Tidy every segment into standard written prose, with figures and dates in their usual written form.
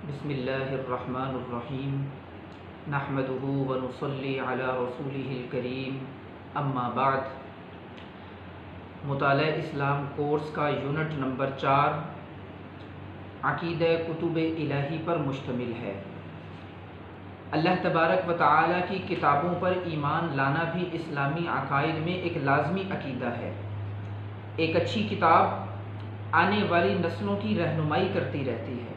بسم اللہ الرحمن الرحیم نحمدہ ونصلی علی رسولہ الکریم اما بعد۔ مطالعہ اسلام کورس کا یونٹ نمبر 4 عقیدہ کتب الہی پر مشتمل ہے۔ اللہ تبارک و تعالی کی کتابوں پر ایمان لانا بھی اسلامی عقائد میں ایک لازمی عقیدہ ہے۔ ایک اچھی کتاب آنے والی نسلوں کی رہنمائی کرتی رہتی ہے۔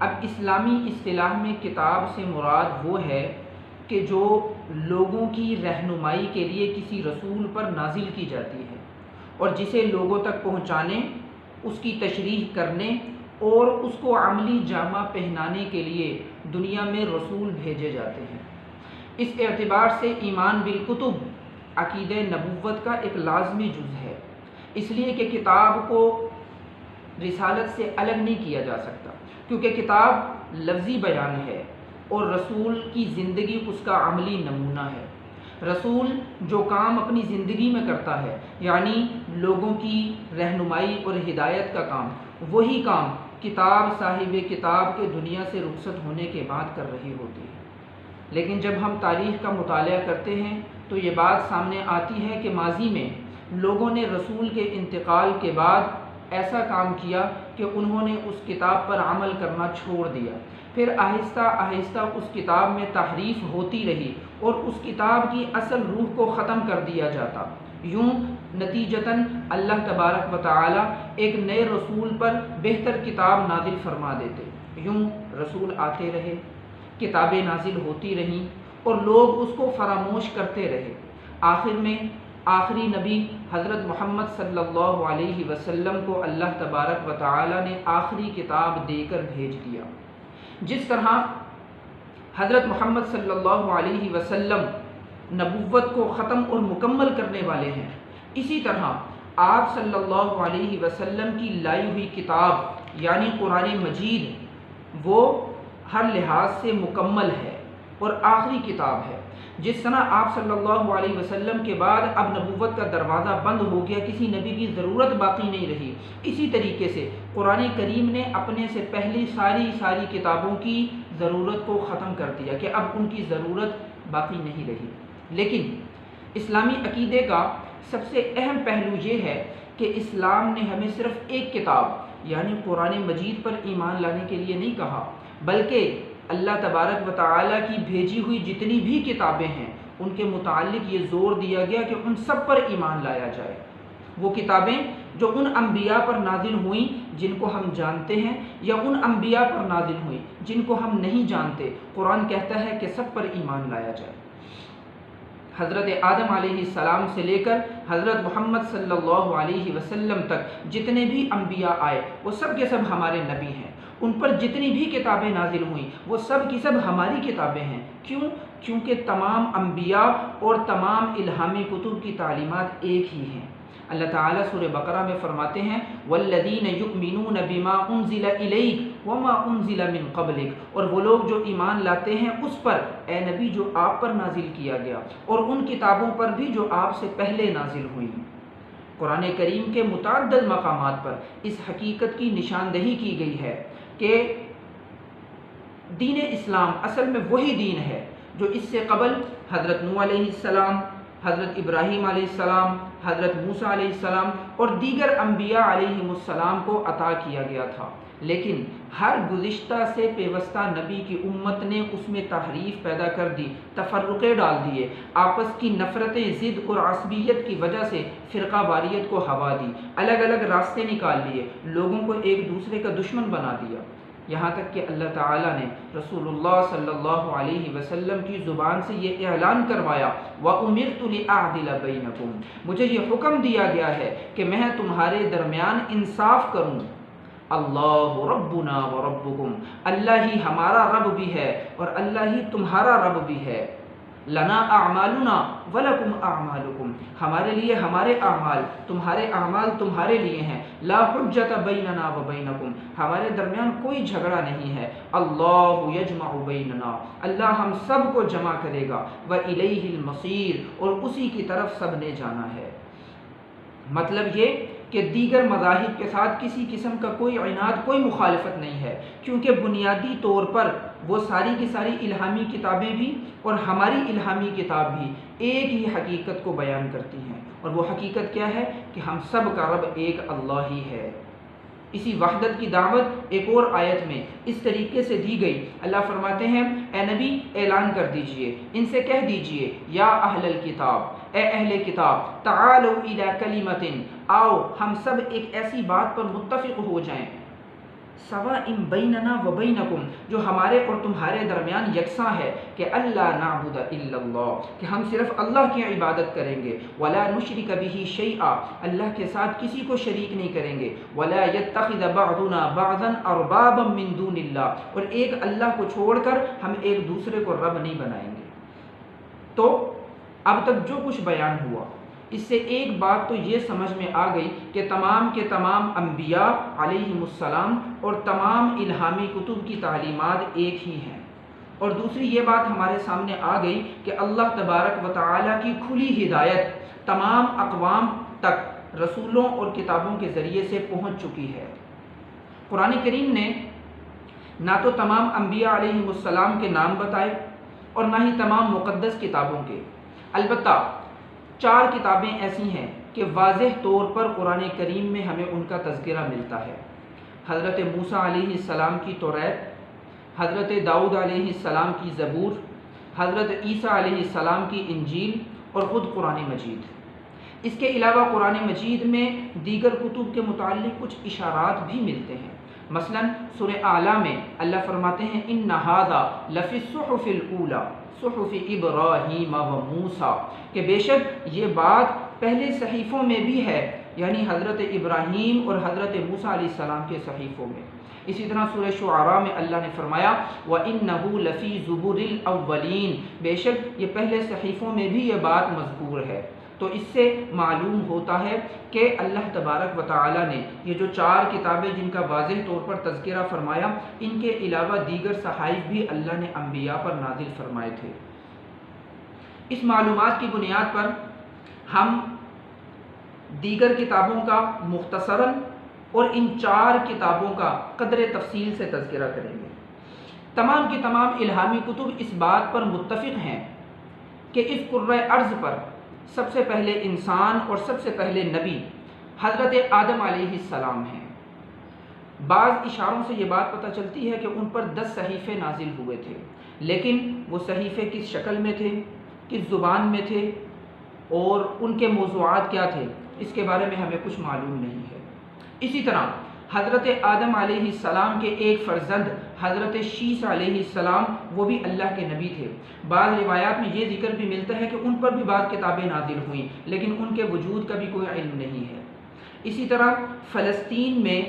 اب اسلامی اصطلاح میں کتاب سے مراد وہ ہے کہ جو لوگوں کی رہنمائی کے لیے کسی رسول پر نازل کی جاتی ہے اور جسے لوگوں تک پہنچانے، اس کی تشریح کرنے اور اس کو عملی جامہ پہنانے کے لیے دنیا میں رسول بھیجے جاتے ہیں۔ اس اعتبار سے ایمان بالکتب عقیدہ نبوت کا ایک لازمی جز ہے، اس لیے کہ کتاب کو رسالت سے الگ نہیں کیا جا سکتا، کیونکہ کتاب لفظی بیان ہے اور رسول کی زندگی اس کا عملی نمونہ ہے۔ رسول جو کام اپنی زندگی میں کرتا ہے، یعنی لوگوں کی رہنمائی اور ہدایت کا کام، وہی کام کتاب صاحب کتاب کے دنیا سے رخصت ہونے کے بعد کر رہی ہوتی ہے۔ لیکن جب ہم تاریخ کا مطالعہ کرتے ہیں تو یہ بات سامنے آتی ہے کہ ماضی میں لوگوں نے رسول کے انتقال کے بعد ایسا کام کیا کہ انہوں نے اس کتاب پر عمل کرنا چھوڑ دیا، پھر آہستہ آہستہ اس کتاب میں تحریف ہوتی رہی اور اس کتاب کی اصل روح کو ختم کر دیا جاتا۔ یوں نتیجتاً اللہ تبارک و تعالی ایک نئے رسول پر بہتر کتاب نازل فرما دیتے۔ یوں رسول آتے رہے، کتابیں نازل ہوتی رہیں اور لوگ اس کو فراموش کرتے رہے۔ آخر میں آخری نبی حضرت محمد صلی اللہ علیہ وسلم کو اللہ تبارک و تعالی نے آخری کتاب دے کر بھیج دیا۔ جس طرح حضرت محمد صلی اللہ علیہ وسلم نبوت کو ختم اور مکمل کرنے والے ہیں، اسی طرح آپ صلی اللہ علیہ وسلم کی لائی ہوئی کتاب یعنی قرآن مجید وہ ہر لحاظ سے مکمل ہے اور آخری کتاب ہے۔ جس طرح آپ صلی اللہ علیہ وسلم کے بعد اب نبوت کا دروازہ بند ہو گیا، کسی نبی کی ضرورت باقی نہیں رہی، اسی طریقے سے قرآن کریم نے اپنے سے پہلی ساری کتابوں کی ضرورت کو ختم کر دیا کہ اب ان کی ضرورت باقی نہیں رہی۔ لیکن اسلامی عقیدے کا سب سے اہم پہلو یہ ہے کہ اسلام نے ہمیں صرف ایک کتاب یعنی قرآن مجید پر ایمان لانے کے لیے نہیں کہا، بلکہ اللہ تبارک و تعالیٰ کی بھیجی ہوئی جتنی بھی کتابیں ہیں ان کے متعلق یہ زور دیا گیا کہ ان سب پر ایمان لایا جائے۔ وہ کتابیں جو ان انبیاء پر نازل ہوئیں جن کو ہم جانتے ہیں یا ان انبیاء پر نازل ہوئیں جن کو ہم نہیں جانتے، قرآن کہتا ہے کہ سب پر ایمان لایا جائے۔ حضرت آدم علیہ السلام سے لے کر حضرت محمد صلی اللہ علیہ وسلم تک جتنے بھی انبیاء آئے وہ سب کے سب ہمارے نبی ہیں۔ ان پر جتنی بھی کتابیں نازل ہوئیں وہ سب کی سب ہماری کتابیں ہیں۔ کیوں؟ کیونکہ تمام انبیاء اور تمام الہامی کتب کی تعلیمات ایک ہی ہیں۔ اللہ تعالیٰ سورہ بقرہ میں فرماتے ہیں وَالَّذِينَ يُؤْمِنُونَ بِمَا أُنزِلَ إِلَيْكَ وَمَا أُنزِلَ مِن قَبْلِكَ، اور وہ لوگ جو ایمان لاتے ہیں اس پر اے نبی جو آپ پر نازل کیا گیا اور ان کتابوں پر بھی جو آپ سے پہلے نازل ہوئیں۔ قرآن کریم کے متعدد مقامات پر اس حقیقت کی نشاندہی کی گئی ہے کہ دین اسلام اصل میں وہی دین ہے جو اس سے قبل حضرت نوح علیہ السلام، حضرت ابراہیم علیہ السلام، حضرت موسیٰ علیہ السلام اور دیگر انبیاء علیہ السلام کو عطا کیا گیا تھا، لیکن ہر گزشتہ سے پیوستہ نبی کی امت نے اس میں تحریف پیدا کر دی، تفرقے ڈال دیے، آپس کی نفرتیں، ضد اور عصبیت کی وجہ سے فرقہ واریت کو ہوا دی، الگ الگ راستے نکال لیے، لوگوں کو ایک دوسرے کا دشمن بنا دیا، یہاں تک کہ اللہ تعالیٰ نے رسول اللہ صلی اللہ علیہ وسلم کی زبان سے یہ اعلان کروایا وَأُمِرْتُ لِأَعْدِلَ بَيْنَكُمْ، مجھے یہ حکم دیا گیا ہے کہ میں تمہارے درمیان انصاف کروں۔ اللہ ربنا وربکم، اللہ ہی ہمارا رب بھی ہے اور اللہ ہی تمہارا رب بھی ہے۔ لنا اعمالنا ولکم اعمالکم، ہمارے لیے ہمارے اعمال، تمہارے اعمال تمہارے لیے ہیں۔ لا حجت بیننا وبینکم، ہمارے درمیان کوئی جھگڑا نہیں ہے۔ اللہ یجمع بیننا، اللہ ہم سب کو جمع کرے گا۔ وإلیہ المصیر، اور اسی کی طرف سب نے جانا ہے۔ مطلب یہ کہ دیگر مذاہب کے ساتھ کسی قسم کا کوئی عناد، کوئی مخالفت نہیں ہے، کیونکہ بنیادی طور پر وہ ساری کی ساری الہامی کتابیں بھی اور ہماری الہامی کتاب بھی ایک ہی حقیقت کو بیان کرتی ہیں، اور وہ حقیقت کیا ہے کہ ہم سب کا رب ایک اللہ ہی ہے۔ اسی وحدت کی دعوت ایک اور آیت میں اس طریقے سے دی گئی۔ اللہ فرماتے ہیں اے نبی اعلان کر دیجئے، ان سے کہہ دیجئے یا اہل الکتاب، اے اہل کتاب، تعالوا الی کلمۃ، آؤ ہم سب ایک ایسی بات پر متفق ہو جائیں، سواء بیننا و بینکم، جو ہمارے اور تمہارے درمیان یکساں ہے، کہ اللہ نعبد الا اللہ، کہ ہم صرف اللہ کی عبادت کریں گے، ولا نشرک بہ شیئا، اللہ کے ساتھ کسی کو شریک نہیں کریں گے، ولا یتخذ بعضنا بعضا اربابا من دون اللہ، اور ایک اللہ کو چھوڑ کر ہم ایک دوسرے کو رب نہیں بنائیں گے۔ تو اب تک جو کچھ بیان ہوا، اس سے ایک بات تو یہ سمجھ میں آ گئی کہ تمام کے تمام انبیاء علیہم السلام اور تمام الہامی کتب کی تعلیمات ایک ہی ہیں، اور دوسری یہ بات ہمارے سامنے آ گئی کہ اللہ تبارک و تعالیٰ کی کھلی ہدایت تمام اقوام تک رسولوں اور کتابوں کے ذریعے سے پہنچ چکی ہے۔ قرآن کریم نے نہ تو تمام انبیاء علیہم السلام کے نام بتائے اور نہ ہی تمام مقدس کتابوں کے، البتہ 4 کتابیں ایسی ہیں کہ واضح طور پر قرآن کریم میں ہمیں ان کا تذکرہ ملتا ہے۔ حضرت موسیٰ علیہ السلام کی توریت، حضرت داؤد علیہ السلام کی زبور، حضرت عیسیٰ علیہ السلام کی انجیل اور خود قرآن مجید۔ اس کے علاوہ قرآن مجید میں دیگر کتب کے متعلق کچھ اشارات بھی ملتے ہیں۔ مثلا سورہ اعلیٰ میں اللہ فرماتے ہیں ان ھذا لفی الصحف الاولی صحف ابراہیم و موسیٰ، کہ بے شک یہ بات پہلے صحیفوں میں بھی ہے، یعنی حضرت ابراہیم اور حضرت موسیٰ علیہ السلام کے صحیفوں میں۔ اسی طرح سورہ شعراء میں اللہ نے فرمایا وَإِنَّهُ لَفِي زُبُرِ الْأَوَّلِينَ، بے شک یہ پہلے صحیفوں میں بھی یہ بات مذکور ہے۔ تو اس سے معلوم ہوتا ہے کہ اللہ تبارک و تعالیٰ نے یہ جو 4 کتابیں جن کا واضح طور پر تذکرہ فرمایا، ان کے علاوہ دیگر صحائف بھی اللہ نے انبیاء پر نازل فرمائے تھے۔ اس معلومات کی بنیاد پر ہم دیگر کتابوں کا مختصراً اور ان 4 کتابوں کا قدر تفصیل سے تذکرہ کریں گے۔ تمام کی تمام الہامی کتب اس بات پر متفق ہیں کہ اس کرۂ ارض پر سب سے پہلے انسان اور سب سے پہلے نبی حضرت آدم علیہ السلام ہیں۔ بعض اشاروں سے یہ بات پتہ چلتی ہے کہ ان پر 10 صحیفے نازل ہوئے تھے، لیکن وہ صحیفے کس شکل میں تھے، کس زبان میں تھے اور ان کے موضوعات کیا تھے، اس کے بارے میں ہمیں کچھ معلوم نہیں ہے۔ اسی طرح حضرت آدم علیہ السلام کے ایک فرزند حضرت شیس علیہ السلام، وہ بھی اللہ کے نبی تھے۔ بعض روایات میں یہ ذکر بھی ملتا ہے کہ ان پر بھی بعض کتابیں نازل ہوئیں، لیکن ان کے وجود کا بھی کوئی علم نہیں ہے۔ اسی طرح فلسطین میں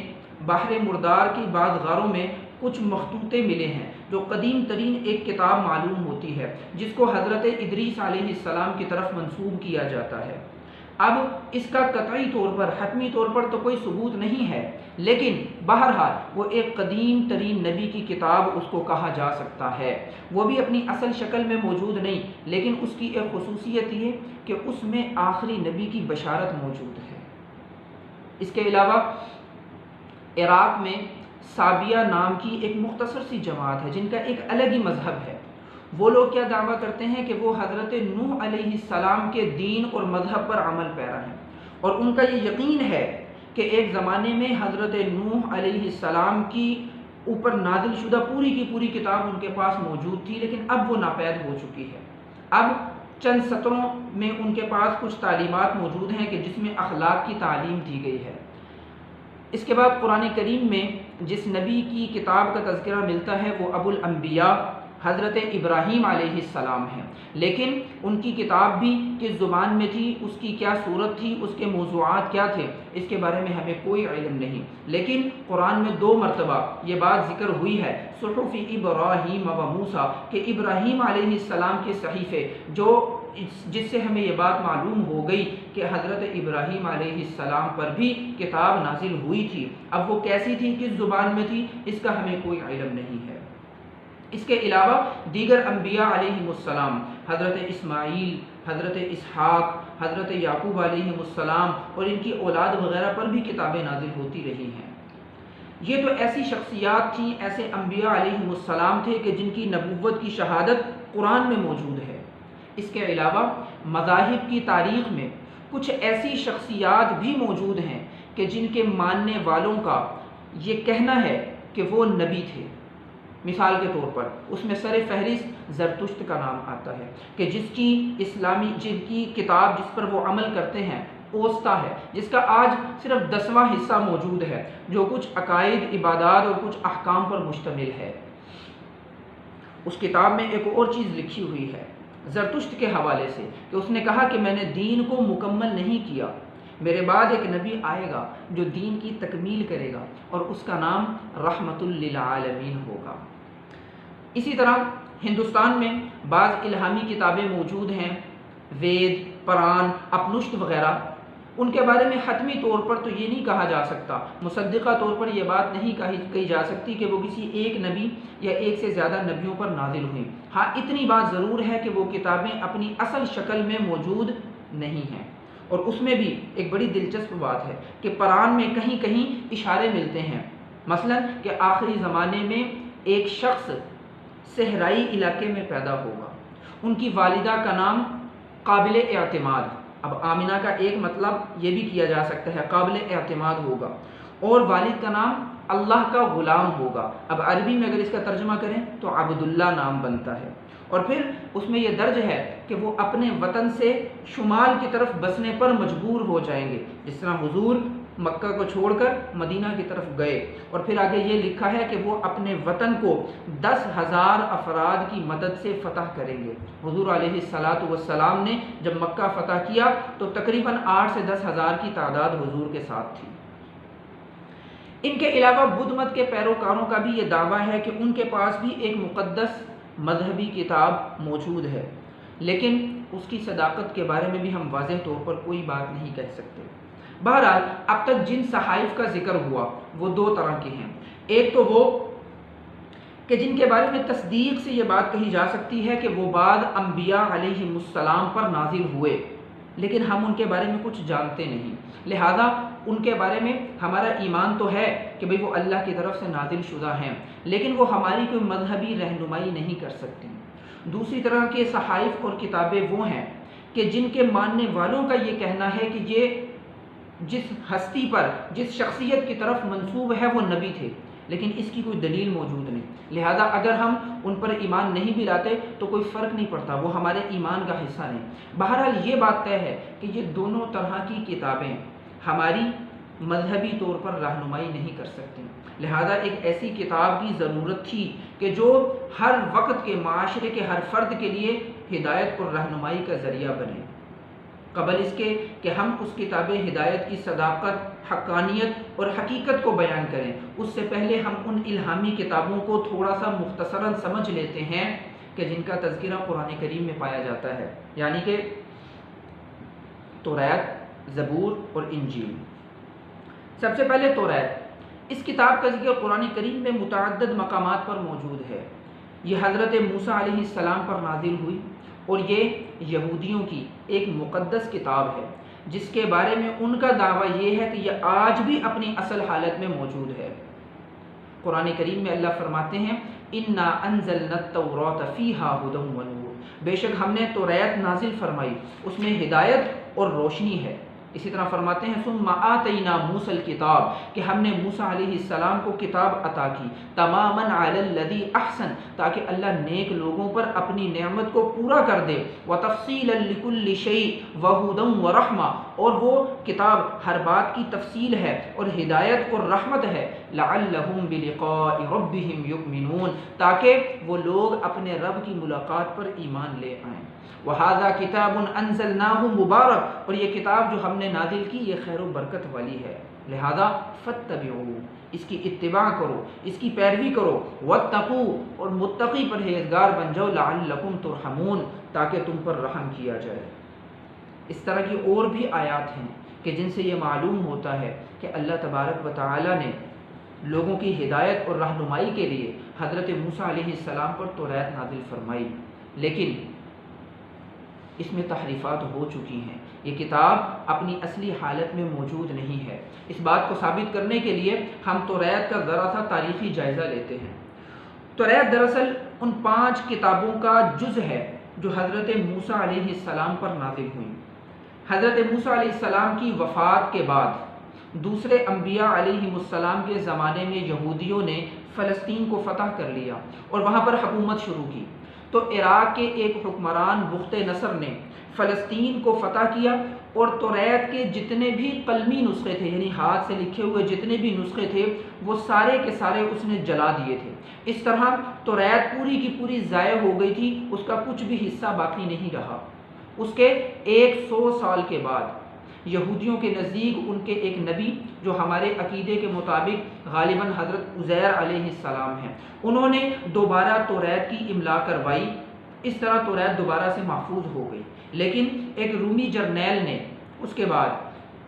بحر مردار کی بعض غاروں میں کچھ مخطوطے ملے ہیں جو قدیم ترین ایک کتاب معلوم ہوتی ہے، جس کو حضرت ادریس علیہ السلام کی طرف منسوب کیا جاتا ہے۔ اب اس کا قطعی طور پر، حتمی طور پر تو کوئی ثبوت نہیں ہے، لیکن بہرحال وہ ایک قدیم ترین نبی کی کتاب اس کو کہا جا سکتا ہے۔ وہ بھی اپنی اصل شکل میں موجود نہیں، لیکن اس کی ایک خصوصیت یہ کہ اس میں آخری نبی کی بشارت موجود ہے۔ اس کے علاوہ عراق میں سابیہ نام کی ایک مختصر سی جماعت ہے جن کا ایک الگ ہی مذہب ہے۔ وہ لوگ کیا دعویٰ کرتے ہیں کہ وہ حضرت نوح علیہ السلام کے دین اور مذہب پر عمل پیرا ہیں، اور ان کا یہ یقین ہے کہ ایک زمانے میں حضرت نوح علیہ السلام کی اوپر نازل شدہ پوری کی پوری کتاب ان کے پاس موجود تھی، لیکن اب وہ ناپید ہو چکی ہے۔ اب چند سطروں میں ان کے پاس کچھ تعلیمات موجود ہیں کہ جس میں اخلاق کی تعلیم دی گئی ہے۔ اس کے بعد قرآن کریم میں جس نبی کی کتاب کا تذکرہ ملتا ہے وہ ابو الانبیاء حضرت ابراہیم علیہ السلام ہیں، لیکن ان کی کتاب بھی کس زبان میں تھی، اس کی کیا صورت تھی، اس کے موضوعات کیا تھے، اس کے بارے میں ہمیں کوئی علم نہیں۔ لیکن قرآن میں 2 مرتبہ یہ بات ذکر ہوئی ہے صحف ابراہیم و موسیٰ، کہ ابراہیم علیہ السلام کے صحیفے، جس سے ہمیں یہ بات معلوم ہو گئی کہ حضرت ابراہیم علیہ السلام پر بھی کتاب نازل ہوئی تھی۔ اب وہ کیسی تھی، کس زبان میں تھی، اس کا ہمیں کوئی علم نہیں ہے۔ اس کے علاوہ دیگر انبیاء علیہم السلام، حضرت اسماعیل، حضرت اسحاق، حضرت یعقوب علیہ السلام اور ان کی اولاد وغیرہ پر بھی کتابیں نازل ہوتی رہی ہیں۔ یہ تو ایسی شخصیات تھیں، ایسے انبیاء علیہ السلام تھے کہ جن کی نبوت کی شہادت قرآن میں موجود ہے۔ اس کے علاوہ مذاہب کی تاریخ میں کچھ ایسی شخصیات بھی موجود ہیں کہ جن کے ماننے والوں کا یہ کہنا ہے کہ وہ نبی تھے۔ مثال کے طور پر اس میں سر فہرست زرتشت کا نام آتا ہے کہ جن کی کتاب جس پر وہ عمل کرتے ہیں اوستا ہے، جس کا آج صرف 10واں حصہ موجود ہے، جو کچھ عقائد، عبادات اور کچھ احکام پر مشتمل ہے۔ اس کتاب میں ایک اور چیز لکھی ہوئی ہے زرتشت کے حوالے سے کہ اس نے کہا کہ میں نے دین کو مکمل نہیں کیا، میرے بعد ایک نبی آئے گا جو دین کی تکمیل کرے گا اور اس کا نام رحمت للعالمین ہوگا۔ اسی طرح ہندوستان میں بعض الہامی کتابیں موجود ہیں، وید، پران، اپنشت وغیرہ۔ ان کے بارے میں حتمی طور پر تو یہ نہیں کہا جا سکتا، مصدقہ طور پر یہ بات نہیں کہی جا سکتی کہ وہ کسی ایک نبی یا ایک سے زیادہ نبیوں پر نازل ہوئیں۔ ہاں اتنی بات ضرور ہے کہ وہ کتابیں اپنی اصل شکل میں موجود نہیں ہیں، اور اس میں بھی ایک بڑی دلچسپ بات ہے کہ قرآن میں کہیں کہیں اشارے ملتے ہیں، مثلا کہ آخری زمانے میں ایک شخص صحرائی علاقے میں پیدا ہوگا، ان کی والدہ کا نام قابل اعتماد، اب آمنہ کا ایک مطلب یہ بھی کیا جا سکتا ہے قابل اعتماد ہوگا، اور والد کا نام اللہ کا غلام ہوگا۔ اب عربی میں اگر اس کا ترجمہ کریں تو عبداللہ نام بنتا ہے، اور پھر اس میں یہ درج ہے کہ وہ اپنے وطن سے شمال کی طرف بسنے پر مجبور ہو جائیں گے، جس طرح حضور مکہ کو چھوڑ کر مدینہ کی طرف گئے، اور پھر آگے یہ لکھا ہے کہ وہ اپنے وطن کو 10,000 افراد کی مدد سے فتح کریں گے۔ حضور علیہ الصلاۃ والسلام نے جب مکہ فتح کیا تو تقریباً 8 سے 10,000 کی تعداد حضور کے ساتھ تھی۔ ان کے علاوہ بدھ مت کے پیروکاروں کا بھی یہ دعویٰ ہے کہ ان کے پاس بھی ایک مقدس مذہبی کتاب موجود ہے، لیکن اس کی صداقت کے بارے میں بھی ہم واضح طور پر کوئی بات نہیں کہہ سکتے۔ بہرحال اب تک جن صحائف کا ذکر ہوا وہ 2 طرح کے ہیں، ایک تو وہ کہ جن کے بارے میں تصدیق سے یہ بات کہی جا سکتی ہے کہ وہ بعد انبیاء علیہ السلام پر نازل ہوئے، لیکن ہم ان کے بارے میں کچھ جانتے نہیں، لہذا ان کے بارے میں ہمارا ایمان تو ہے کہ بھئی وہ اللہ کی طرف سے نازل شدہ ہیں، لیکن وہ ہماری کوئی مذہبی رہنمائی نہیں کر سکتی۔ دوسری طرح کے صحائف اور کتابیں وہ ہیں کہ جن کے ماننے والوں کا یہ کہنا ہے کہ یہ جس ہستی پر، جس شخصیت کی طرف منسوب ہے وہ نبی تھے، لیکن اس کی کوئی دلیل موجود نہیں، لہذا اگر ہم ان پر ایمان نہیں بھی لاتے تو کوئی فرق نہیں پڑتا، وہ ہمارے ایمان کا حصہ نہیں۔ بہرحال یہ بات طے ہے کہ یہ دونوں طرح کی کتابیں ہماری مذہبی طور پر رہنمائی نہیں کر سکتی، لہذا ایک ایسی کتاب کی ضرورت تھی کہ جو ہر وقت کے معاشرے کے ہر فرد کے لیے ہدایت اور رہنمائی کا ذریعہ بنے۔ قبل اس کے کہ ہم اس کتاب ہدایت کی صداقت، حقانیت اور حقیقت کو بیان کریں، اس سے پہلے ہم ان الہامی کتابوں کو تھوڑا سا مختصراً سمجھ لیتے ہیں کہ جن کا تذکرہ قرآن کریم میں پایا جاتا ہے، یعنی کہ توریت، زبور اور انجیل۔ سب سے پہلے توریت، اس کتاب کا ذکر قرآن کریم میں متعدد مقامات پر موجود ہے۔ یہ حضرت موسیٰ علیہ السلام پر نازل ہوئی، اور یہ یہودیوں کی ایک مقدس کتاب ہے جس کے بارے میں ان کا دعویٰ یہ ہے کہ یہ آج بھی اپنی اصل حالت میں موجود ہے۔ قرآن کریم میں اللہ فرماتے ہیں اِنَّا أَنزَلْنَا التَّوْرَاةَ فِيهَا هُدًى وَنُورٌ، بے شک ہم نے توریت نازل فرمائی، اس میں ہدایت اور روشنی ہے۔ اسی طرح فرماتے ہیں ثُمَّ آتَيْنَا مُوسَى الْكِتَابَ، کہ ہم نے موسیٰ علیہ السلام کو کتاب عطا کی، تَمَامًا عَلَى الَّذِي أَحْسَنَ، تاکہ اللہ نیک لوگوں پر اپنی نعمت کو پورا کر دے، وَتَفْصِيلًا لِكُلِّ شَيْءٍ وَهُدًى وَرَحْمَةً، اور وہ کتاب ہر بات کی تفصیل ہے اور ہدایت اور رحمت ہے، لَعَلَّهُمْ بِلِقَاءِ رَبِّهِمْ يُؤْمِنُونَ، تاکہ وہ لوگ اپنے رب کی ملاقات پر ایمان لے آئیں۔ وَهَذَا كِتَابٌ أَنزَلْنَاهُ مُبَارَكٌ، اور یہ کتاب جو ہم نے نازل کی یہ خیر و برکت والی ہے، لہذا فَاتَّبِعُوهُ، اس کی اتباع کرو، اس کی پیروی کرو، وَاتَّقُوا، اور متقی پرہیزگار بن جاؤ، لَعَلَّكُمْ تُرْحَمُونَ، تاکہ تم پر رحم کیا جائے۔ اس طرح کی اور بھی آیات ہیں کہ جن سے یہ معلوم ہوتا ہے کہ اللہ تبارک و تعالی نے لوگوں کی ہدایت اور رہنمائی کے لیے حضرت موسیٰ علیہ السلام پر توریت نازل فرمائی، لیکن اس میں تحریفات ہو چکی ہیں، یہ کتاب اپنی اصلی حالت میں موجود نہیں ہے۔ اس بات کو ثابت کرنے کے لیے ہم توریت کا ذرا سا تاریخی جائزہ لیتے ہیں۔ توریت دراصل ان 5 کتابوں کا جز ہے جو حضرت موسیٰ علیہ السلام پر نازل ہوئیں۔ حضرت موسیٰ علیہ السلام کی وفات کے بعد دوسرے انبیاء علیہ السلام کے زمانے میں یہودیوں نے فلسطین کو فتح کر لیا اور وہاں پر حکومت شروع کی۔ تو عراق کے ایک حکمران بخت نصر نے فلسطین کو فتح کیا اور توریت کے جتنے بھی قلمی نسخے تھے، یعنی ہاتھ سے لکھے ہوئے جتنے بھی نسخے تھے، وہ سارے کے سارے اس نے جلا دیے تھے۔ اس طرح توریت پوری کی پوری ضائع ہو گئی تھی، اس کا کچھ بھی حصہ باقی نہیں رہا۔ اس کے 100 سال کے بعد یہودیوں کے نزدیک ان کے ایک نبی جو ہمارے عقیدے کے مطابق غالباً حضرت عزیر علیہ السلام ہیں، انہوں نے دوبارہ توریت کی املا کروائی۔ اس طرح توریت دوبارہ سے محفوظ ہو گئی۔ لیکن ایک رومی جرنیل نے اس کے بعد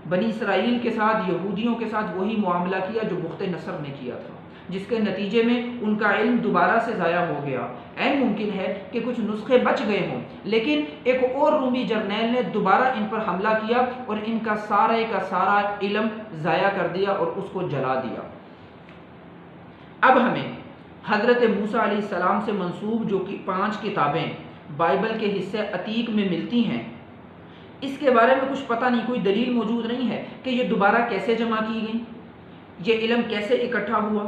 بنی اسرائیل کے ساتھ، یہودیوں کے ساتھ وہی معاملہ کیا جو بخت نصر نے کیا تھا، جس کے نتیجے میں ان کا علم دوبارہ سے ضائع ہو گیا۔ عین ممکن ہے کہ کچھ نسخے بچ گئے ہوں، لیکن ایک اور رومی جرنیل نے دوبارہ ان پر حملہ کیا اور ان کا سارا علم ضائع کر دیا اور اس کو جلا دیا۔ اب ہمیں حضرت موسیٰ علیہ السلام سے منسوب جو 5 کتابیں بائبل کے حصے عتیق میں ملتی ہیں، اس کے بارے میں کچھ پتہ نہیں، کوئی دلیل موجود نہیں ہے کہ یہ دوبارہ کیسے جمع کی گئیں، یہ علم کیسے اکٹھا ہوا۔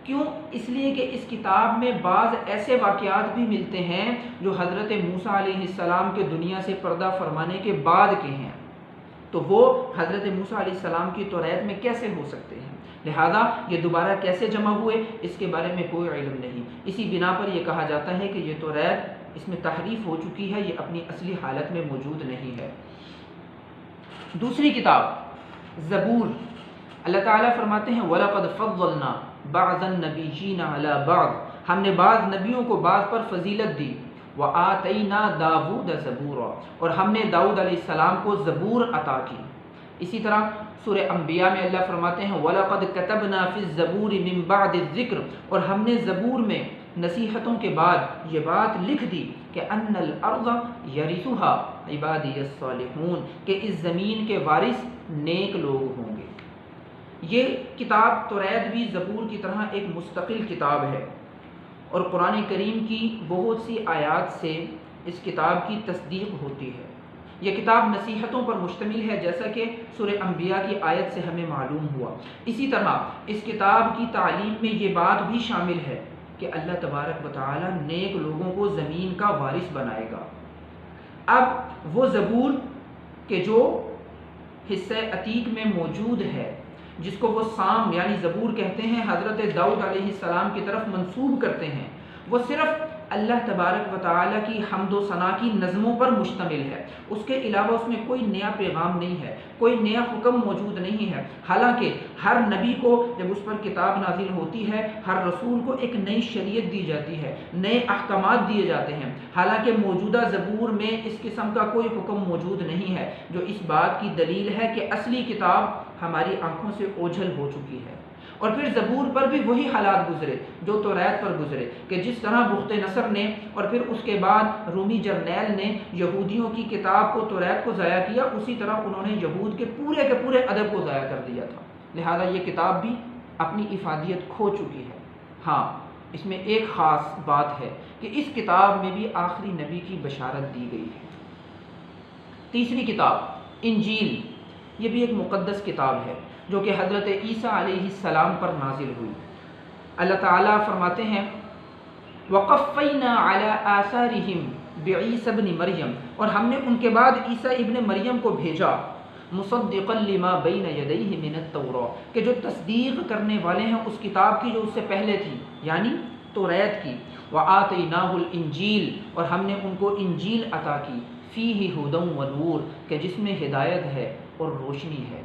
کیوں؟ اس لیے کہ اس کتاب میں بعض ایسے واقعات بھی ملتے ہیں جو حضرت موسیٰ علیہ السلام کے دنیا سے پردہ فرمانے کے بعد کے ہیں، تو وہ حضرت موسیٰ علیہ السلام کی توریت میں کیسے ہو سکتے ہیں؟ لہذا یہ دوبارہ کیسے جمع ہوئے اس کے بارے میں کوئی علم نہیں۔ اسی بنا پر یہ کہا جاتا ہے کہ یہ توریت اس میں تحریف ہو چکی ہے، یہ اپنی اصلی حالت میں موجود نہیں ہے۔ دوسری کتاب زبور، اللہ تعالیٰ فرماتے ہیں وَلَقَدْ فَضَّلْنَا بَعْضَ النَّبِيِّينَ عَلَى بَعْضٍ، ہم نے بعض نبیوں کو بعض پر فضیلت دی۔ وَآتَيْنَا دَاوُودَ زَبُورًا، اور ہم نے داؤد علیہ السلام کو زبور عطا کی۔ اسی طرح سورہ انبیاء میں اللہ فرماتے ہیں وَلَقَدْ كَتَبْنَا فِي الزَّبُورِ مِن بَعْدِ الذِّكْرِ، اور ہم نے زبور میں نصیحتوں کے بعد یہ بات لکھ دی کہ ان الارض یرثها عبادی الصالحون، کہ اس زمین کے وارث نیک لوگ ہوں گے۔ یہ کتاب توریت بھی زبور کی طرح ایک مستقل کتاب ہے اور قرآن کریم کی بہت سی آیات سے اس کتاب کی تصدیق ہوتی ہے۔ یہ کتاب نصیحتوں پر مشتمل ہے جیسا کہ سورہ انبیاء کی آیت سے ہمیں معلوم ہوا۔ اسی طرح اس کتاب کی تعلیم میں یہ بات بھی شامل ہے کہ اللہ تبارک و تعالی نیک لوگوں کو زمین کا وارث بنائے گا۔ اب وہ زبور کہ جو حصہ عتیق میں موجود ہے، جس کو وہ سام یعنی زبور کہتے ہیں، حضرت داؤد علیہ السلام کی طرف منسوب کرتے ہیں، وہ صرف اللہ تبارک و تعالیٰ کی حمد و ثنا کی نظموں پر مشتمل ہے۔ اس کے علاوہ اس میں کوئی نیا پیغام نہیں ہے، کوئی نیا حکم موجود نہیں ہے۔ حالانکہ ہر نبی کو جب اس پر کتاب نازل ہوتی ہے، ہر رسول کو ایک نئی شریعت دی جاتی ہے، نئے احکامات دیے جاتے ہیں۔ حالانکہ موجودہ زبور میں اس قسم کا کوئی حکم موجود نہیں ہے، جو اس بات کی دلیل ہے کہ اصلی کتاب ہماری آنکھوں سے اوجھل ہو چکی ہے۔ اور پھر زبور پر بھی وہی حالات گزرے جو توریت پر گزرے، کہ جس طرح بخت نصر نے اور پھر اس کے بعد رومی جرنیل نے یہودیوں کی کتاب کو توریت کو ضائع کیا، اسی طرح انہوں نے یہود کے پورے ادب کو ضائع کر دیا تھا۔ لہذا یہ کتاب بھی اپنی افادیت کھو چکی ہے۔ ہاں، اس میں ایک خاص بات ہے کہ اس کتاب میں بھی آخری نبی کی بشارت دی گئی ہے۔ تیسری کتاب انجیل، یہ بھی ایک مقدس کتاب ہے جو کہ حضرت عیسیٰ علیہ السلام پر نازل ہوئی۔ اللہ تعالیٰ فرماتے ہیں وَقَفَّيْنَا عَلَىٰ آثَارِهِمْ بِعِيسَى ابْنِ مریم، اور ہم نے ان کے بعد عیسیٰ ابن مریم کو بھیجا مُصَدِّقًا لِمَا بَيْنَ يَدَيْهِ مِنَ التَّوْرَاةِ، کہ جو تصدیق کرنے والے ہیں اس کتاب کی جو اس سے پہلے تھی، یعنی توریت کی۔ وَآتَيْنَاهُ الْإِنجِيلَ، اور ہم نے ان کو انجیل عطا کی، فِيهِ هُدًى وَنُورٌ، کہ جس میں ہدایت ہے اور روشنی ہے۔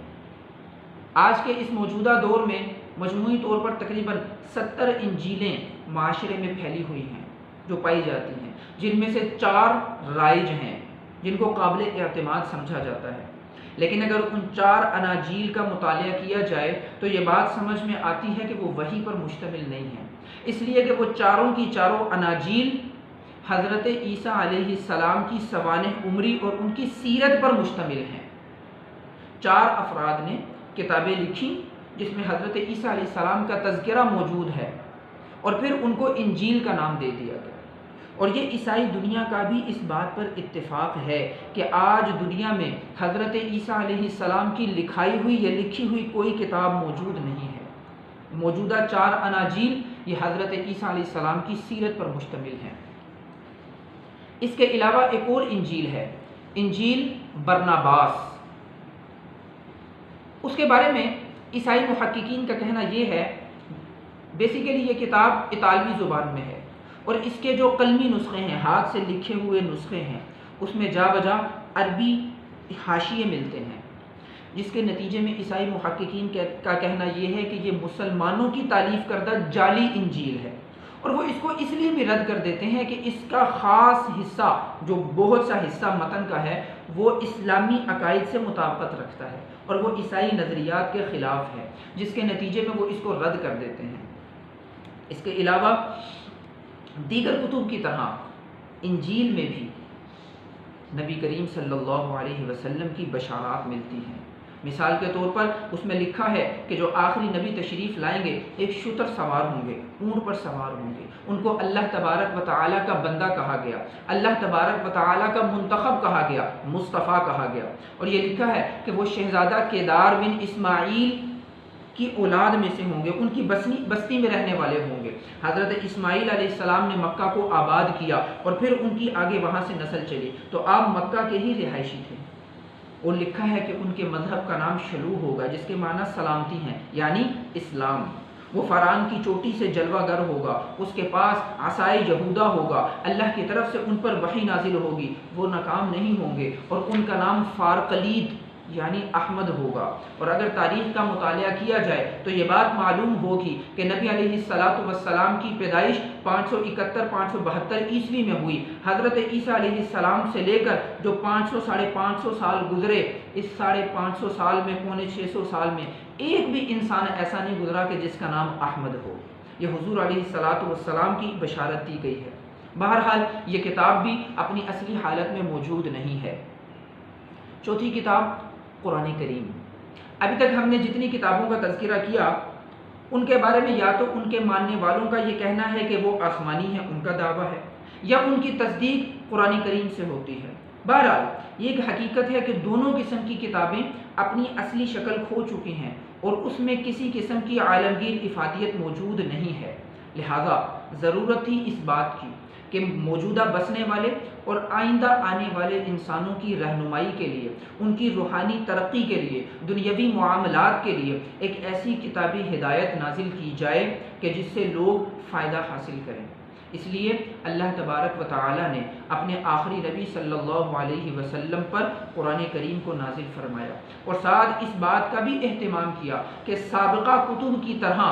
آج کے اس موجودہ دور میں مجموعی طور پر تقریباً 70 انجیلیں معاشرے میں پھیلی ہوئی ہیں جو پائی جاتی ہیں، جن میں سے 4 رائج ہیں جن کو قابل اعتماد سمجھا جاتا ہے۔ لیکن اگر ان 4 اناجیل کا مطالعہ کیا جائے تو یہ بات سمجھ میں آتی ہے کہ وہ وحی پر مشتمل نہیں ہے، اس لیے کہ وہ چاروں کی چاروں اناجیل حضرت عیسیٰ علیہ السلام کی سوانح عمری اور ان کی سیرت پر مشتمل ہیں۔ 4 افراد نے کتابیں لکھی جس میں حضرت عیسیٰ علیہ السلام کا تذکرہ موجود ہے، اور پھر ان کو انجیل کا نام دے دیا گیا۔ اور یہ عیسائی دنیا کا بھی اس بات پر اتفاق ہے کہ آج دنیا میں حضرت عیسیٰ علیہ السلام کی لکھائی ہوئی یا لکھی ہوئی کوئی کتاب موجود نہیں ہے۔ موجودہ 4 اناجیل یہ حضرت عیسیٰ علیہ السلام کی سیرت پر مشتمل ہیں۔ اس کے علاوہ ایک اور انجیل ہے، انجیل برناباس۔ اس کے بارے میں عیسائی محققین کا کہنا یہ ہے، بیسیکلی یہ کتاب اطالوی زبان میں ہے، اور اس کے جو قلمی نسخے ہیں، ہاتھ سے لکھے ہوئے نسخے ہیں، اس میں جا بجا عربی حاشیے ملتے ہیں، جس کے نتیجے میں عیسائی محققین کا کہنا یہ ہے کہ یہ مسلمانوں کی تالیف کردہ جعلی انجیل ہے، اور وہ اس کو اس لیے بھی رد کر دیتے ہیں کہ اس کا خاص حصہ، جو بہت سا حصہ متن کا ہے، وہ اسلامی عقائد سے مطابقت رکھتا ہے اور وہ عیسائی نظریات کے خلاف ہے، جس کے نتیجے میں وہ اس کو رد کر دیتے ہیں۔ اس کے علاوہ دیگر کتب کی طرح انجیل میں بھی نبی کریم صلی اللہ علیہ وسلم کی بشارات ملتی ہیں۔ مثال کے طور پر اس میں لکھا ہے کہ جو آخری نبی تشریف لائیں گے ایک شتر سوار ہوں گے، اونٹ پر سوار ہوں گے، ان کو اللہ تبارک و تعالیٰ کا بندہ کہا گیا، اللہ تبارک و تعالیٰ کا منتخب کہا گیا، مصطفیٰ کہا گیا، اور یہ لکھا ہے کہ وہ شہزادہ کیدار بن اسماعیل کی اولاد میں سے ہوں گے، ان کی بستی میں رہنے والے ہوں گے۔ حضرت اسماعیل علیہ السلام نے مکہ کو آباد کیا اور پھر ان کی آگے وہاں سے نسل چلی، تو آپ مکہ کے ہی رہائشی تھے، اور لکھا ہے کہ ان کے مذہب کا نام شلوح ہوگا، جس کے معنی سلامتی ہیں، یعنی اسلام۔ وہ فرعون کی چوٹی سے جلوہ گر ہوگا، اس کے پاس عصائے یہودا ہوگا، اللہ کی طرف سے ان پر وحی نازل ہوگی، وہ ناکام نہیں ہوں گے، اور ان کا نام فارقلید یعنی احمد ہوگا۔ اور اگر تاریخ کا مطالعہ کیا جائے تو یہ بات معلوم ہوگی کہ نبی علیہ السلام کی پیدائش 571-572 عیسوی میں ہوئی۔ حضرت عیسیٰ علیہ السلام سے لے کر جو 500 – 550 سال گزرے، اس 550 سال میں، 650 سال میں ایک بھی انسان ایسا نہیں گزرا کہ جس کا نام احمد ہو۔ یہ حضور علیہ السلام کی بشارت دی گئی ہے۔ بہرحال یہ کتاب بھی اپنی اصلی حالت میں موجود نہیں ہے۔ چوتھی کتاب قرآن کریم۔ ابھی تک ہم نے جتنی کتابوں کا تذکرہ کیا ان کے بارے میں یا تو ان کے ماننے والوں کا یہ کہنا ہے کہ وہ آسمانی ہیں، ان کا دعویٰ ہے، یا ان کی تصدیق قرآن کریم سے ہوتی ہے۔ بہرحال یہ ایک حقیقت ہے کہ دونوں قسم کی کتابیں اپنی اصلی شکل کھو چکی ہیں اور اس میں کسی قسم کی عالمگیر افادیت موجود نہیں ہے، لہذا ضرورت تھی اس بات کی کہ موجودہ بسنے والے اور آئندہ آنے والے انسانوں کی رہنمائی کے لیے، ان کی روحانی ترقی کے لیے، دنیاوی معاملات کے لیے ایک ایسی کتابی ہدایت نازل کی جائے کہ جس سے لوگ فائدہ حاصل کریں۔ اس لیے اللہ تبارک و تعالی نے اپنے آخری نبی صلی اللہ علیہ وسلم پر قرآن کریم کو نازل فرمایا، اور ساتھ اس بات کا بھی اہتمام کیا کہ سابقہ کتب کی طرح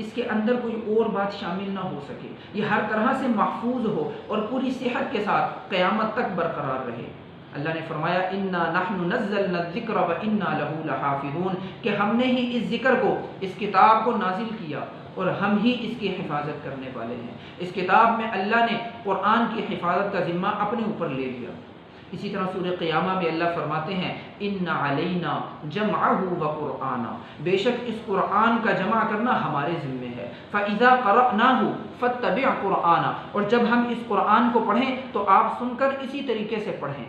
اس کے اندر کوئی اور بات شامل نہ ہو سکے، یہ ہر طرح سے محفوظ ہو اور پوری صحت کے ساتھ قیامت تک برقرار رہے۔ اللہ نے فرمایا انا نحن نزلنا الذکر وانا لہ لحافظون، کہ ہم نے ہی اس ذکر کو، اس کتاب کو نازل کیا اور ہم ہی اس کی حفاظت کرنے والے ہیں۔ اس کتاب میں اللہ نے قرآن کی حفاظت کا ذمہ اپنے اوپر لے لیا۔ اسی طرح سورہ قیامہ میں اللہ فرماتے ہیں ان علینا جمعہ وقرآنہ، بے شک اس قرآن کا جمع کرنا ہمارے ذمے ہے۔ فاذا قرأناہ فاتبع قرآنہ، اور جب ہم اس قرآن کو پڑھیں تو آپ سن کر اسی طریقے سے پڑھیں۔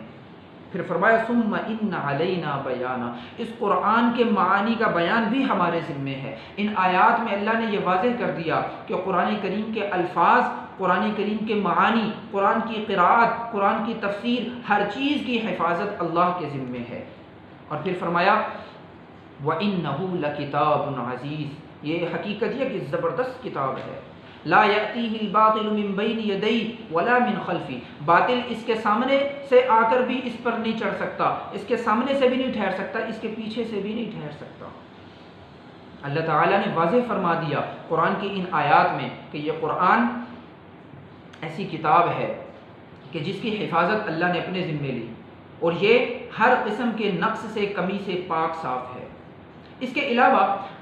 پھر فرمایا ثم ان علینا بیانہ، اس قرآن کے معانی کا بیان بھی ہمارے ذمے ہے۔ ان آیات میں اللہ نے یہ واضح کر دیا کہ قرآن کریم کے الفاظ، قرآن کریم کے معانی، قرآن کی قراءت، قرآن کی تفسیر، ہر چیز کی حفاظت اللہ کے ذمے ہے۔ اور پھر فرمایا وَإِنَّهُ لَكِتَابٌ عَزِيزٌ، یہ حقیقت ہے کہ زبردست کتاب ہے۔ لا يأتيه الباطل من بين يديه ولا من خلفه، باطل اس کے سامنے سے آ کر بھی اس پر نہیں چڑھ سکتا، اس کے سامنے سے بھی نہیں ٹھہر سکتا، اس کے پیچھے سے بھی نہیں ٹھہر سکتا۔ اللہ تعالیٰ نے واضح فرما دیا قرآن کی ان آیات میں کہ یہ قرآن ایسی کتاب ہے کہ جس کی حفاظت اللہ نے اپنے ذمے لی، اور یہ ہر قسم کے نقص سے، کمی سے پاک صاف ہے۔ اس کے علاوہ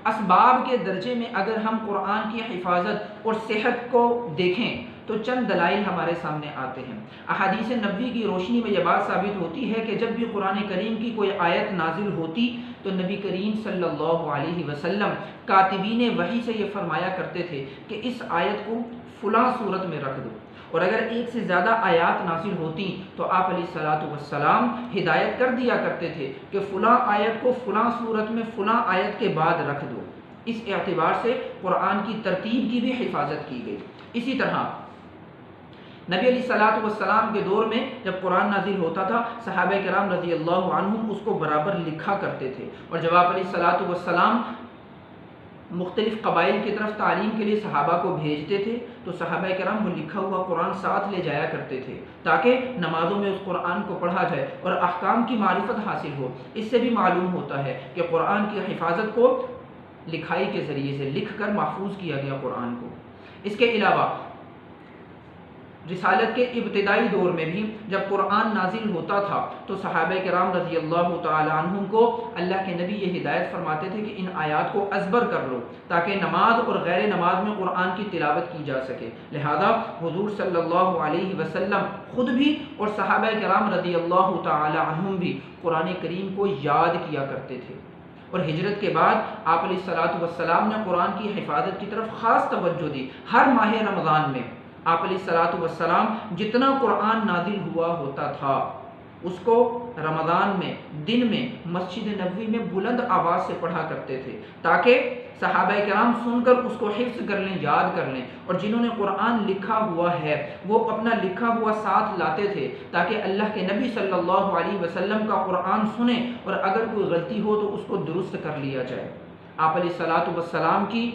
اسباب کے درجے میں اگر ہم قرآن کی حفاظت اور صحت کو دیکھیں تو چند دلائل ہمارے سامنے آتے ہیں۔ احادیث نبوی کی روشنی میں یہ بات ثابت ہوتی ہے کہ جب بھی قرآن کریم کی کوئی آیت نازل ہوتی تو نبی کریم صلی اللہ علیہ وسلم کاتبین وحی سے یہ فرمایا کرتے تھے کہ اس آیت کو فلاں صورت میں رکھ دو، اور اگر ایک سے زیادہ آیات نازل ہوتی تو آپ علیہ الصلاۃ والسلام ہدایت کر دیا کرتے تھے کہ فلاں آیت کو فلاں صورت میں فلاں آیت کے بعد رکھ دو۔ اس اعتبار سے قرآن کی ترتیب کی بھی حفاظت کی گئی۔ اسی طرح نبی علیہ الصلاۃ والسلام کے دور میں جب قرآن نازل ہوتا تھا صحابہ کرام رضی اللہ عنہم اس کو برابر لکھا کرتے تھے، اور جب آپ علیہ الصلاۃ والسلام مختلف قبائل کی طرف تعلیم کے لیے صحابہ کو بھیجتے تھے تو صحابہ کرام وہ لکھا ہوا قرآن ساتھ لے جایا کرتے تھے تاکہ نمازوں میں اس قرآن کو پڑھا جائے اور احکام کی معرفت حاصل ہو۔ اس سے بھی معلوم ہوتا ہے کہ قرآن کی حفاظت کو لکھائی کے ذریعے سے لکھ کر محفوظ کیا گیا قرآن کو۔ اس کے علاوہ رسالت کے ابتدائی دور میں بھی جب قرآن نازل ہوتا تھا تو صحابہ کرام رضی اللہ تعالی عنہم کو اللہ کے نبی یہ ہدایت فرماتے تھے کہ ان آیات کو ازبر کر لو تاکہ نماز اور غیر نماز میں قرآن کی تلاوت کی جا سکے۔ لہذا حضور صلی اللہ علیہ وسلم خود بھی اور صحابہ کرام رضی اللہ تعالی عنہم بھی قرآن کریم کو یاد کیا کرتے تھے، اور ہجرت کے بعد آپ علیہ الصلاۃ والسلام نے قرآن کی حفاظت کی طرف خاص توجہ دی۔ ہر ماہ رمضان میں آپ علیہ الصلاۃ والسلام جتنا قرآن نازل ہوا ہوتا تھا اس کو رمضان میں دن میں مسجد نبوی میں بلند آواز سے پڑھا کرتے تھے تاکہ صحابہ کرام سن کر اس کو حفظ کر لیں، یاد کر لیں، اور جنہوں نے قرآن لکھا ہوا ہے وہ اپنا لکھا ہوا ساتھ لاتے تھے تاکہ اللہ کے نبی صلی اللہ علیہ وسلم کا قرآن سنیں اور اگر کوئی غلطی ہو تو اس کو درست کر لیا جائے۔ آپ علیہ الصلاۃ والسلام کی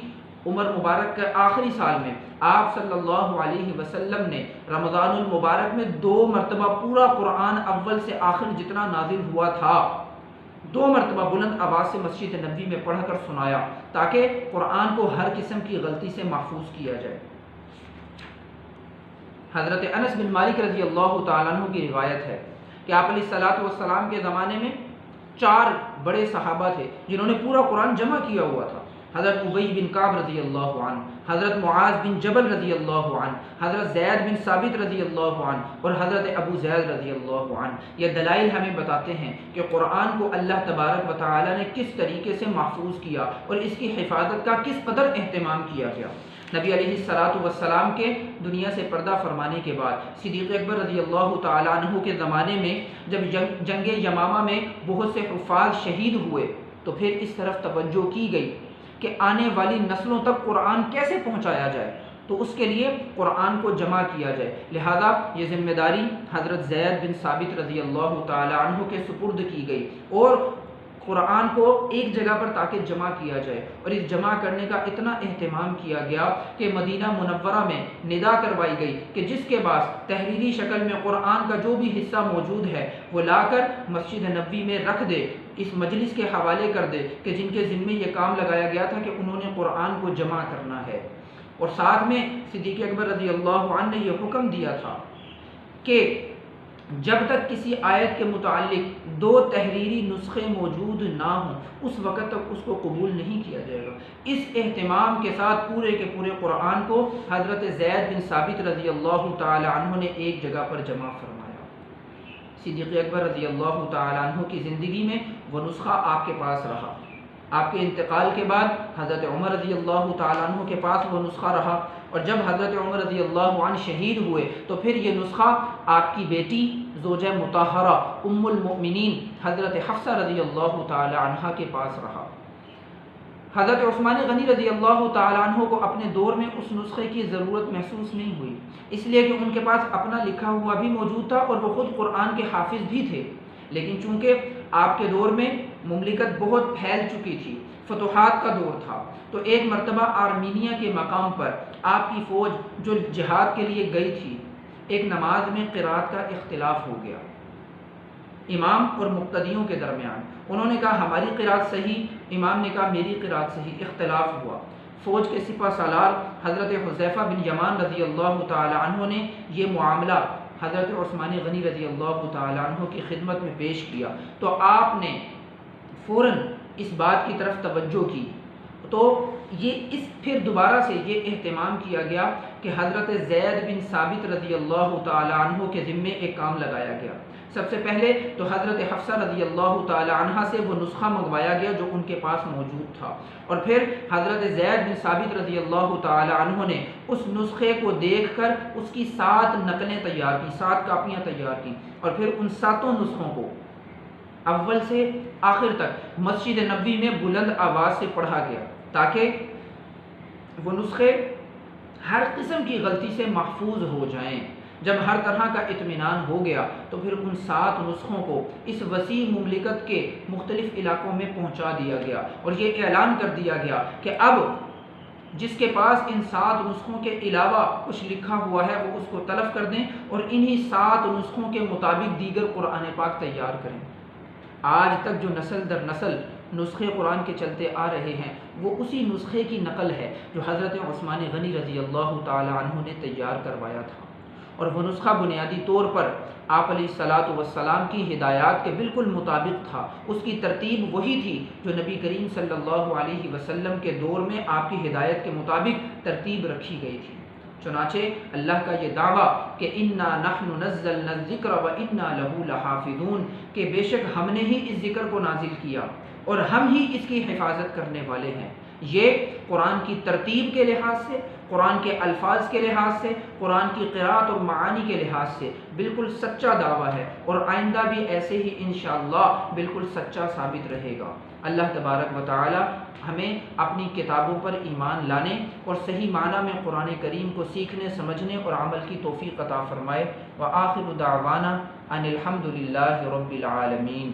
عمر مبارک کے آخری سال میں آپ صلی اللہ علیہ وسلم نے رمضان المبارک میں 2 مرتبہ پورا قرآن اول سے آخر جتنا نازل ہوا تھا 2 مرتبہ بلند آواز سے مسجد نبوی میں پڑھ کر سنایا تاکہ قرآن کو ہر قسم کی غلطی سے محفوظ کیا جائے۔ حضرت انس بن مالک رضی اللہ تعالیٰ عنہ کی روایت ہے کہ آپ علیہ الصلاۃ والسلام کے زمانے میں 4 بڑے صحابہ تھے جنہوں نے پورا قرآن جمع کیا ہوا تھا۔ حضرت ابی بن کعب رضی اللہ عنہ، حضرت معاذ بن جبل رضی اللہ عنہ، حضرت زید بن ثابت رضی اللہ عنہ اور حضرت ابو ذر رضی اللہ عنہ۔ یہ دلائل ہمیں بتاتے ہیں کہ قرآن کو اللہ تبارک و تعالی نے کس طریقے سے محفوظ کیا اور اس کی حفاظت کا کس قدر اہتمام کیا گیا۔ نبی علیہ الصلاۃ والسلام کے دنیا سے پردہ فرمانے کے بعد صدیق اکبر رضی اللہ تعالی عنہ کے زمانے میں جب جنگ یمامہ میں بہت سے حفاظ شہید ہوئے تو پھر اس طرف توجہ کی گئی کہ آنے والی نسلوں تک قرآن کیسے پہنچایا جائے، تو اس کے لیے قرآن کو جمع کیا جائے۔ لہذا یہ ذمہ داری حضرت زید بن ثابت رضی اللہ تعالی عنہ کے سپرد کی گئی اور قرآن کو ایک جگہ پر تاکہ جمع کیا جائے، اور اس جمع کرنے کا اتنا اہتمام کیا گیا کہ مدینہ منورہ میں ندا کروائی گئی کہ جس کے پاس تحریری شکل میں قرآن کا جو بھی حصہ موجود ہے وہ لا کر مسجد نبوی میں رکھ دے، اس مجلس کے حوالے کر دے کہ جن کے ذمے یہ کام لگایا گیا تھا کہ انہوں نے قرآن کو جمع کرنا ہے۔ اور ساتھ میں صدیق اکبر رضی اللہ عنہ نے یہ حکم دیا تھا کہ جب تک کسی آیت کے متعلق 2 تحریری نسخے موجود نہ ہوں اس وقت تک اس کو قبول نہیں کیا جائے گا۔ اس اہتمام کے ساتھ پورے کے پورے قرآن کو حضرت زید بن ثابت رضی اللہ تعالی عنہ نے ایک جگہ پر جمع فرمایا۔ صدیق اکبر رضی اللہ تعالی عنہ کی زندگی میں وہ نسخہ آپ کے پاس رہا، آپ کے انتقال کے بعد حضرت عمر رضی اللہ تعالی عنہ کے پاس وہ نسخہ رہا، اور جب حضرت عمر رضی اللہ عنہ شہید ہوئے تو پھر یہ نسخہ آپ کی بیٹی زوجہ مطہرہ ام المؤمنین حضرت حفصہ رضی اللہ تعالی عنہ کے پاس رہا۔ حضرت عثمان غنی رضی اللہ تعالی عنہ کو اپنے دور میں اس نسخے کی ضرورت محسوس نہیں ہوئی، اس لیے کہ ان کے پاس اپنا لکھا ہوا بھی موجود تھا اور وہ خود قرآن کے حافظ بھی تھے، لیکن چونکہ آپ کے دور میں مملکت بہت پھیل چکی تھی، فتوحات کا دور تھا، تو ایک مرتبہ آرمینیا کے مقام پر آپ کی فوج جو جہاد کے لیے گئی تھی، ایک نماز میں قرات کا اختلاف ہو گیا امام اور مقتدیوں کے درمیان۔ انہوں نے کہا ہماری قرات صحیح، امام نے کہا میری قرات صحیح، اختلاف ہوا۔ فوج کے سپہ سالار حضرت حذیفہ بن یمان رضی اللہ تعالی عنہ نے یہ معاملہ حضرت عثمان غنی رضی اللہ تعالی عنہ کی خدمت میں پیش کیا، تو آپ نے فوراً اس بات کی طرف توجہ کی تو یہ پھر دوبارہ سے یہ اہتمام کیا گیا کہ حضرت زید بن ثابت رضی اللہ تعالی عنہ کے ذمے ایک کام لگایا گیا۔ سب سے پہلے تو حضرت حفصہ رضی اللہ تعالی عنہ سے وہ نسخہ منگوایا گیا جو ان کے پاس موجود تھا، اور پھر حضرت زید بن ثابت رضی اللہ تعالی عنہ نے اس نسخے کو دیکھ کر اس کی 7 نقلیں تیار کی، 7 کاپیاں تیار کی، اور پھر ان 7 نسخوں کو اول سے آخر تک مسجد نبوی میں بلند آواز سے پڑھا گیا تاکہ وہ نسخے ہر قسم کی غلطی سے محفوظ ہو جائیں۔ جب ہر طرح کا اطمینان ہو گیا تو پھر ان 7 نسخوں کو اس وسیع مملکت کے مختلف علاقوں میں پہنچا دیا گیا، اور یہ اعلان کر دیا گیا کہ اب جس کے پاس ان 7 نسخوں کے علاوہ کچھ لکھا ہوا ہے وہ اس کو تلف کر دیں اور انہی 7 نسخوں کے مطابق دیگر قرآن پاک تیار کریں۔ آج تک جو نسل در نسل نسخے قرآن کے چلتے آ رہے ہیں وہ اسی نسخے کی نقل ہے جو حضرت عثمان غنی رضی اللہ تعالی عنہ نے تیار کروایا تھا، اور وہ نسخہ بنیادی طور پر آپ علیہ الصلاۃ والسلام کی ہدایات کے بالکل مطابق تھا۔ اس کی ترتیب وہی تھی جو نبی کریم صلی اللہ علیہ وسلم کے دور میں آپ کی ہدایت کے مطابق ترتیب رکھی گئی تھی۔ چنانچہ اللہ کا یہ دعویٰ کہ انا نحن نزلنا الذکر وانا لہ لحافظون، کہ بے شک ہم نے ہی اس ذکر کو نازل کیا اور ہم ہی اس کی حفاظت کرنے والے ہیں، یہ قرآن کی ترتیب کے لحاظ سے، قرآن کے الفاظ کے لحاظ سے، قرآن کی قرأت اور معانی کے لحاظ سے بالکل سچا دعویٰ ہے، اور آئندہ بھی ایسے ہی انشاءاللہ بالکل سچا ثابت رہے گا۔ اللہ تبارک و تعالی ہمیں اپنی کتابوں پر ایمان لانے اور صحیح معنی میں قرآن کریم کو سیکھنے، سمجھنے اور عمل کی توفیق عطا فرمائے۔ وآخر دعوانا ان الحمد للہ رب العالمین۔